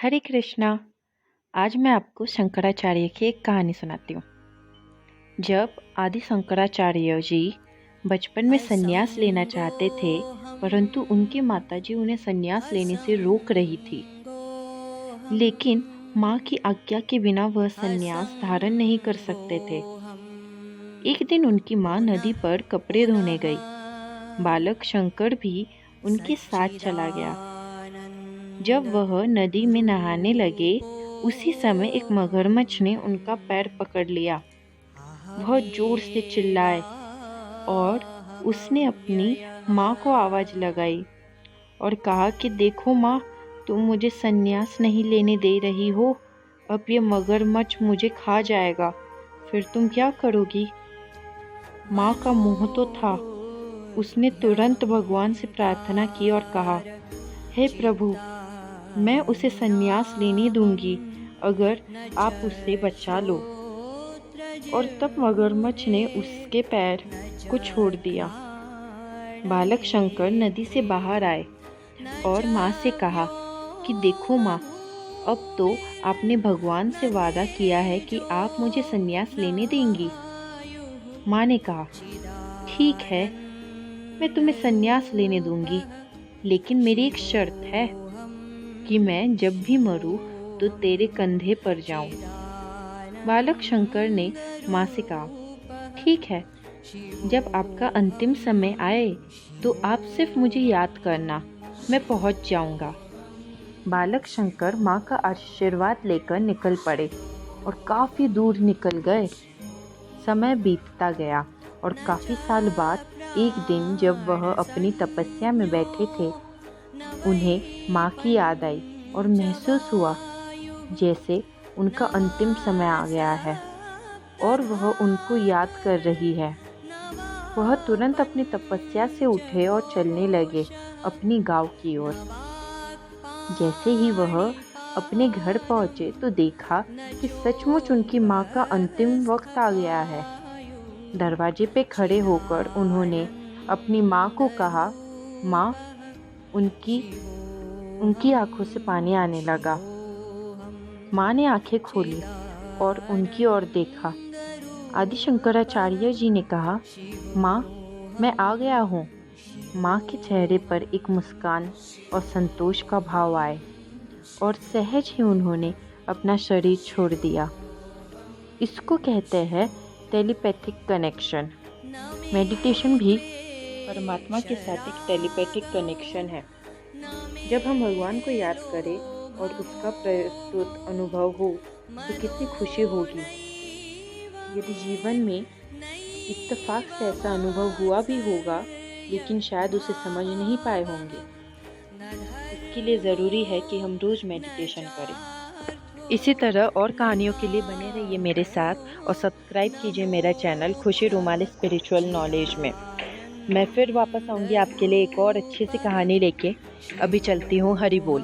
हरे कृष्णा। आज मैं आपको शंकराचार्य की एक कहानी सुनाती हूँ। जब आदि शंकराचार्य जी बचपन में संन्यास लेना चाहते थे, परंतु उनकी माताजी उन्हें संन्यास लेने से रोक रही थी। लेकिन माँ की आज्ञा के बिना वह संन्यास धारण नहीं कर सकते थे। एक दिन उनकी माँ नदी पर कपड़े धोने गई। बालक शंकर भी उनके साथ चला गया। जब वह नदी में नहाने लगे, उसी समय एक मगरमच्छ ने उनका पैर पकड़ लिया। वह जोर से चिल्लाए और उसने अपनी माँ को आवाज़ लगाई और कहा कि देखो माँ, तुम मुझे संन्यास नहीं लेने दे रही हो। अब ये मगरमच्छ मुझे खा जाएगा, फिर तुम क्या करोगी? माँ का मुँह तो था। उसने तुरंत भगवान से प्रार्थना की और कहा, हे प्रभु, मैं उसे संन्यास लेने दूंगी अगर आप उसे बचा लो। और तब मगरमच्छ ने उसके पैर को छोड़ दिया। बालक शंकर नदी से बाहर आए और माँ से कहा कि देखो माँ, अब तो आपने भगवान से वादा किया है कि आप मुझे संन्यास लेने देंगी। माँ ने कहा, ठीक है, मैं तुम्हें संन्यास लेने दूंगी, लेकिन मेरी एक शर्त है कि मैं जब भी मरूं तो तेरे कंधे पर जाऊं। बालक शंकर ने माँ से कहा, ठीक है, जब आपका अंतिम समय आए तो आप सिर्फ मुझे याद करना, मैं पहुंच जाऊंगा। बालक शंकर माँ का आशीर्वाद लेकर निकल पड़े और काफ़ी दूर निकल गए। समय बीतता गया और काफ़ी साल बाद एक दिन जब वह अपनी तपस्या में बैठे थे, उन्हें माँ की याद आई और महसूस हुआ जैसे उनका अंतिम समय आ गया है और वह उनको याद कर रही है। वह तुरंत अपनी तपस्या से उठे और चलने लगे अपनी गांव की ओर। जैसे ही वह अपने घर पहुँचे तो देखा कि सचमुच उनकी माँ का अंतिम वक्त आ गया है। दरवाजे पे खड़े होकर उन्होंने अपनी माँ को कहा, माँ, उनकी आंखों से पानी आने लगा। माँ ने आंखें खोली और उनकी ओर देखा। आदि शंकराचार्य जी ने कहा, माँ, मैं आ गया हूँ। माँ के चेहरे पर एक मुस्कान और संतोष का भाव आए और सहज ही उन्होंने अपना शरीर छोड़ दिया। इसको कहते हैं टेलीपैथिक कनेक्शन। मेडिटेशन भी परमात्मा के साथ एक टेलीपैथिक कनेक्शन है। जब हम भगवान को याद करें और उसका प्रस्तुत अनुभव हो तो कितनी खुशी होगी। यदि जीवन में इत्तेफाक से ऐसा अनुभव हुआ भी होगा, लेकिन शायद उसे समझ नहीं पाए होंगे। इसके लिए ज़रूरी है कि हम रोज़ मेडिटेशन करें। इसी तरह और कहानियों के लिए बने रहिए मेरे साथ और सब्सक्राइब कीजिए मेरा चैनल खुशी रुमाल स्पिरिचुअल नॉलेज में। मैं फिर वापस आऊँगी आपके लिए एक और अच्छी सी कहानी लेके। अभी चलती हूँ, हरि बोल।